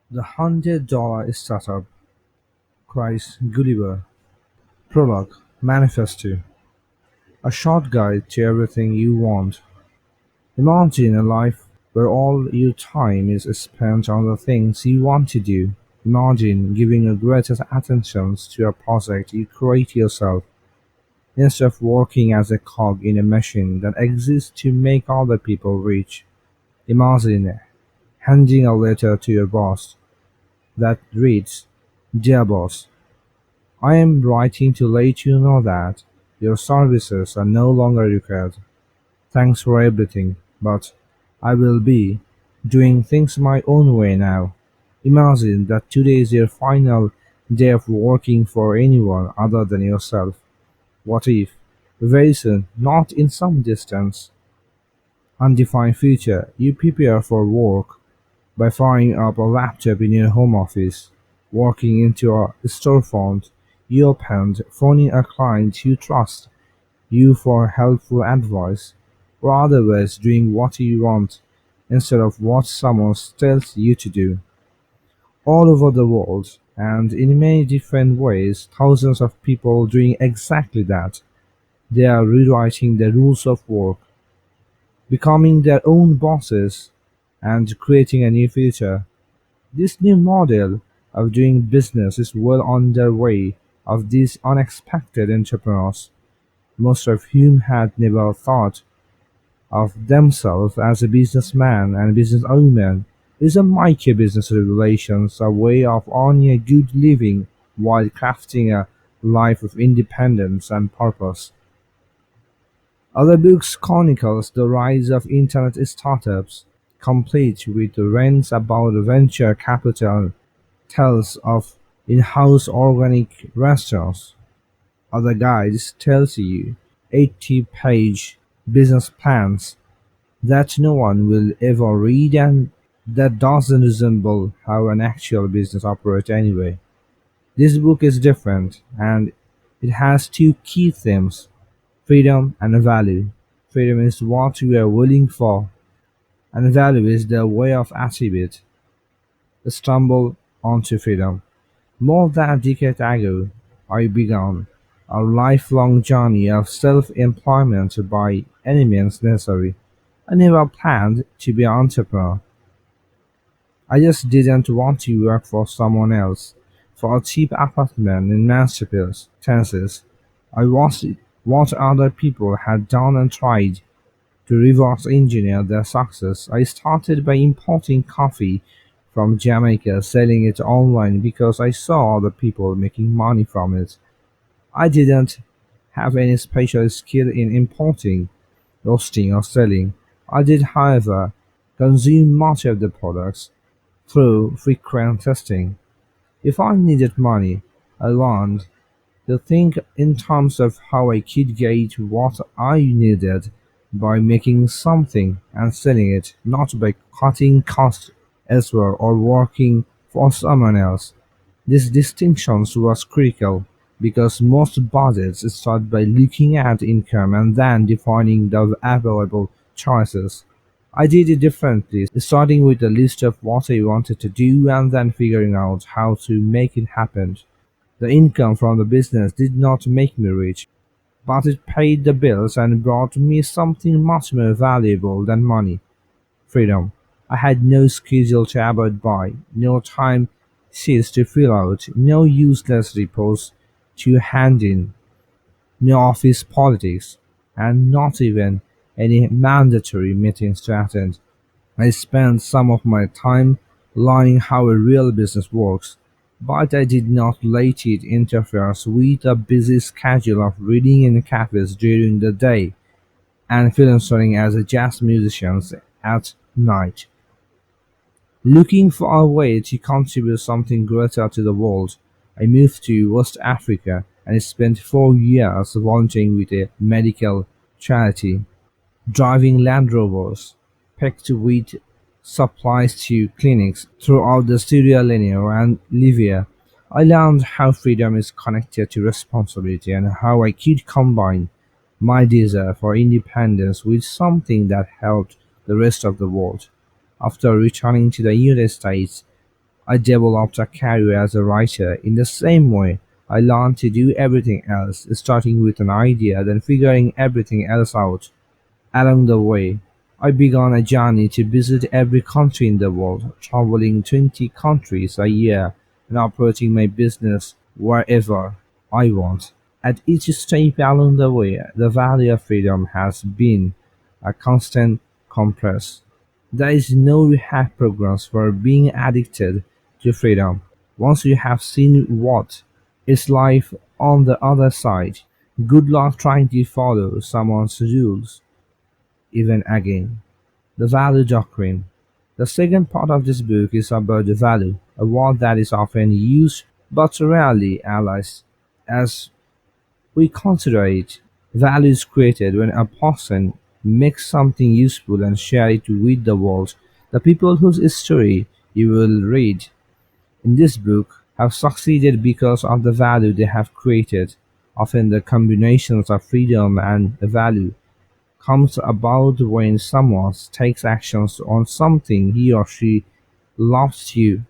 The $100 Startup, cries Guillebeau. Prologue, Manifesto, a short guide to everything you want. Imagine a life where all your time is spent on the things you want to do. Imagine giving your greatest attention to a project you create yourself, instead of working as a cog in a machine that exists to make other people rich. Imagine handing a letter to your boss that reads, "Dear boss, I am writing to let you know that your services are no longer required. Thanks for everything, but I will be doing things my own way now." Imagine that today is your final day of working for anyone other than yourself. What if, very soon, not in some distant, undefined future, you prepare for work by firing up a laptop in your home office, walking into a storefront you opened, phoning a client you trust you for helpful advice, or otherwise doing what you want instead of what someone tells you to do. All over the world, and in many different ways, thousands of people doing exactly that. They are rewriting the rules of work, becoming their own bosses, and creating a new future. This new model of doing business is well on their way of these unexpected entrepreneurs, most of whom had never thought of themselves as a businessman and businesswoman. Is a micro-business regulations a way of earning a good living while crafting a life of independence and purpose. Other books chronicles the rise of internet startups, complete with rants about venture capital, tells of in-house organic restaurants. Other guides tells you 80-page business plans that no one will ever read and that doesn't resemble how an actual business operates anyway. This book is different and it has two key themes: freedom and value. Freedom is what we are willing for, and value is the way of achieve it. Stumble onto freedom. More than a decade ago, I began a lifelong journey of self-employment by any means necessary. I never planned to be an entrepreneur. I just didn't want to work for someone else, for a cheap apartment in Masterpiece, Tennessee. I watched what other people had done and tried to reverse engineer their success. I started by importing coffee from Jamaica, selling it online because I saw other people making money from it. I didn't have any special skill in importing, roasting, or selling. I did, however, consume much of the products through frequent testing. If I needed money, I learned to think in terms of how I could get what I needed by making something and selling it, not by cutting costs elsewhere or working for someone else. This distinction was critical because most budgets start by looking at income and then defining the available choices. I did it differently, starting with a list of what I wanted to do and then figuring out how to make it happen. The income from the business did not make me rich, but it paid the bills and brought me something much more valuable than money: freedom. I had no schedule to abide by, no time sheets to fill out, no useless reports to hand in, no office politics, and not even any mandatory meetings to attend. I spent some of my time learning how a real business works, but I did not let it interfere with a busy schedule of reading in cafes during the day and volunteering as a jazz musician at night. Looking for a way to contribute something greater to the world, I moved to West Africa and spent 4 years volunteering with a medical charity, driving Land Rovers, packed with supplies to clinics throughout the Sierra Leone and Libya. I learned how freedom is connected to responsibility and how I could combine my desire for independence with something that helped the rest of the world. After returning to the United States, I developed a career as a writer in the same way. I learned to do everything else, starting with an idea, then figuring everything else out. Along the way, I began a journey to visit every country in the world, traveling 20 countries a year and operating my business wherever I want. At each step along the way, the value of freedom has been a constant compass. There is no rehab programs for being addicted to freedom. Once you have seen what is life on the other side, good luck trying to follow someone's rules even again. The value doctrine. The second part of this book is about the value, a word that is often used but rarely analyzed. As we consider it, value is created when a person makes something useful and share it with the world. The people whose story you will read in this book have succeeded because of the value they have created. Often the combinations of freedom and value comes about when someone takes actions on something he or she loves to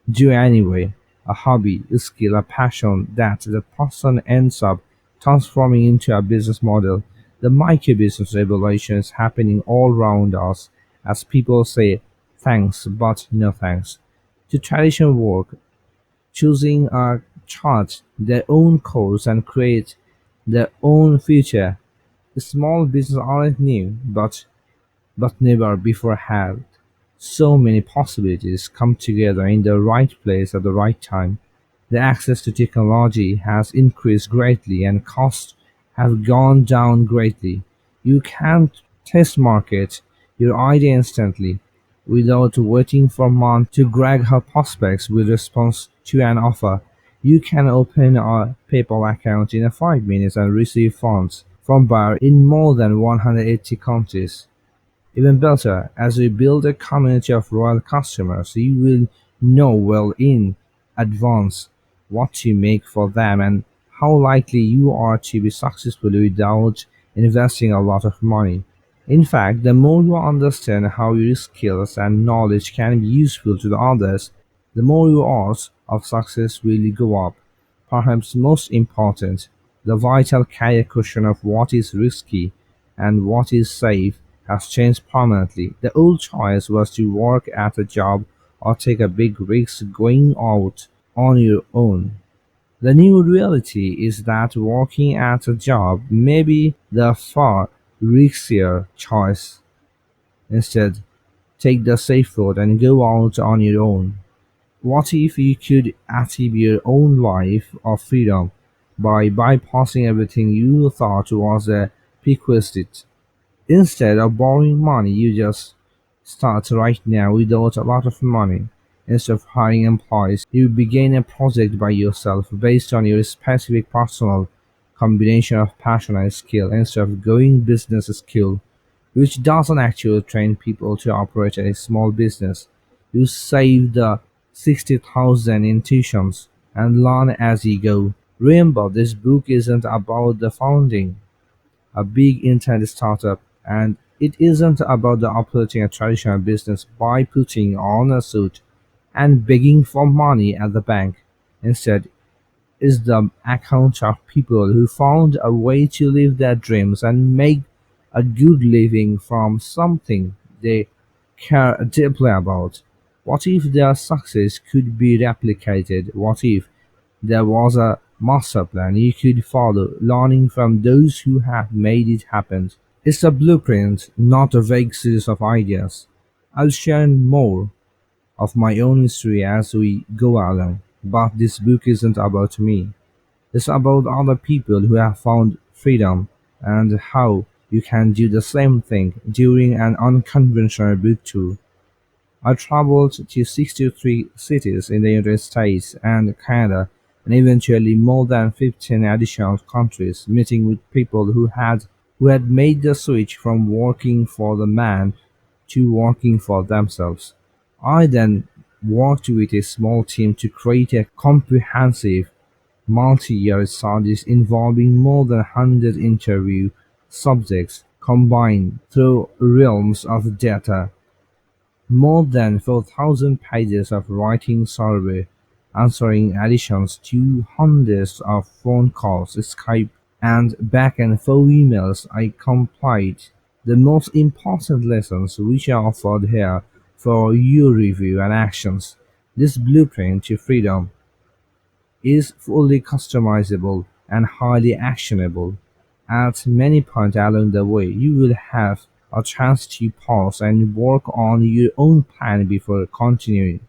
do anyway, a hobby, a skill, a passion that the person ends up transforming into a business model. The micro-business revolution is happening all around us as people say thanks but no thanks to traditional work, choosing a chart their own course and create their own future. The small business aren't new, but never before had so many possibilities come together in the right place at the right time. The access to technology has increased greatly and costs have gone down greatly. You can test market your idea instantly without waiting for months to grab her prospects with response to an offer. You can open a PayPal account in 5 minutes and receive funds from buyer in more than 180 countries. Even better, as we build a community of loyal customers, you will know well in advance what to make for them and how likely you are to be successful without investing a lot of money. In fact, the more you understand how your skills and knowledge can be useful to the others, the more your odds of success will go up. Perhaps most important, the vital career question of what is risky and what is safe has changed permanently. The old choice was to work at a job or take a big risk going out on your own. The new reality is that working at a job may be the far riskier choice. Instead, take the safe road and go out on your own. What if you could achieve your own life of freedom by bypassing everything you thought was a prerequisite? Instead of borrowing money, you just start right now without a lot of money. Instead of hiring employees, you begin a project by yourself based on your specific personal combination of passion and skill instead of going business school, which doesn't actually train people to operate a small business. You save the 60,000 in tuitions and learn as you go. Remember, this book isn't about the founding a big internet startup, and it isn't about the operating a traditional business by putting on a suit and begging for money at the bank. Instead, it's the account of people who found a way to live their dreams and make a good living from something they care deeply about. What if their success could be replicated? What if there was a master plan you could follow, learning from those who have made it happen? It's a blueprint, not a vague series of ideas. I'll share more of my own history as we go along, but this book isn't about me. It's about other people who have found freedom and how you can do the same thing during an unconventional book tour. I traveled to 63 cities in the United States and Canada and eventually more than 15 additional countries, meeting with people who had made the switch from working for the man to working for themselves. I then worked with a small team to create a comprehensive multi-year studies involving more than 100 interview subjects combined through realms of data, More than 4,000 pages of writing survey, answering additions to hundreds of phone calls, Skype, and back and forth emails. I compiled the most important lessons which are offered here for your review and actions. This blueprint to freedom is fully customizable and highly actionable. At many points along the way, you will have a chance to pause and work on your own plan before continuing.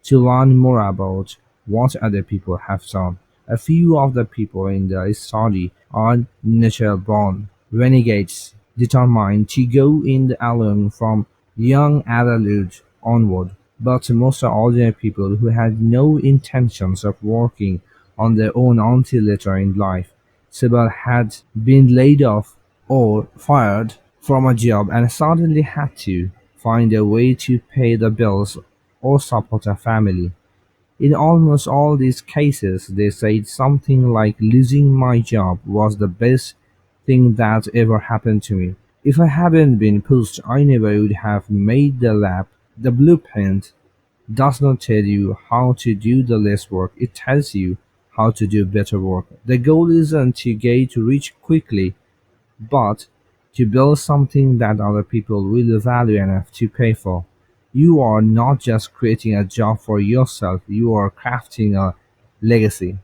To learn more about what other people have done, a few of the people in the study are natural born renegades, determined to go in alone from young adulthood onward, but most are ordinary people who had no intentions of working on their own until later in life. Sybil had been laid off or fired from a job and suddenly had to find a way to pay the bills or support a family. In almost all these cases, they said something like losing my job was the best thing that ever happened to me. If I hadn't been pushed, I never would have made the lap. The blueprint does not tell you how to do the less work, it tells you how to do better work. The goal isn't to get rich quickly, but to build something that other people will value enough to pay for. You are not just creating a job for yourself, you are crafting a legacy.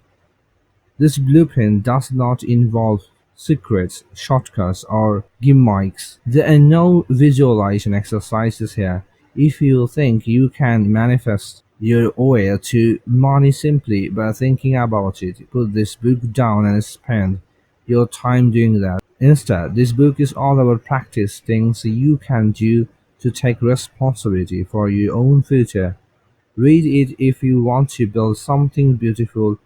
This blueprint does not involve secrets, shortcuts, or gimmicks. There are no visualization exercises here. If you think you can manifest your way to money simply by thinking about it, put this book down and spend your time doing that. Instead, this book is all about practice things you can do to take responsibility for your own future. Read it if you want to build something beautiful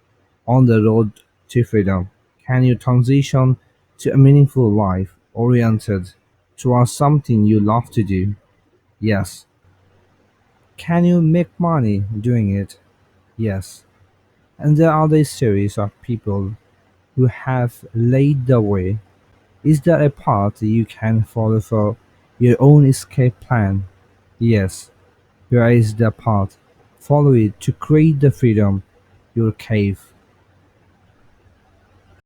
on the road to freedom. Can you transition to a meaningful life oriented towards something you love to do? Yes. Can you make money doing it? Yes. And there are these series of people who have laid the way. Is there a path you can follow for your own escape plan? Yes. Here is the path. Follow it to create the freedom, your cave.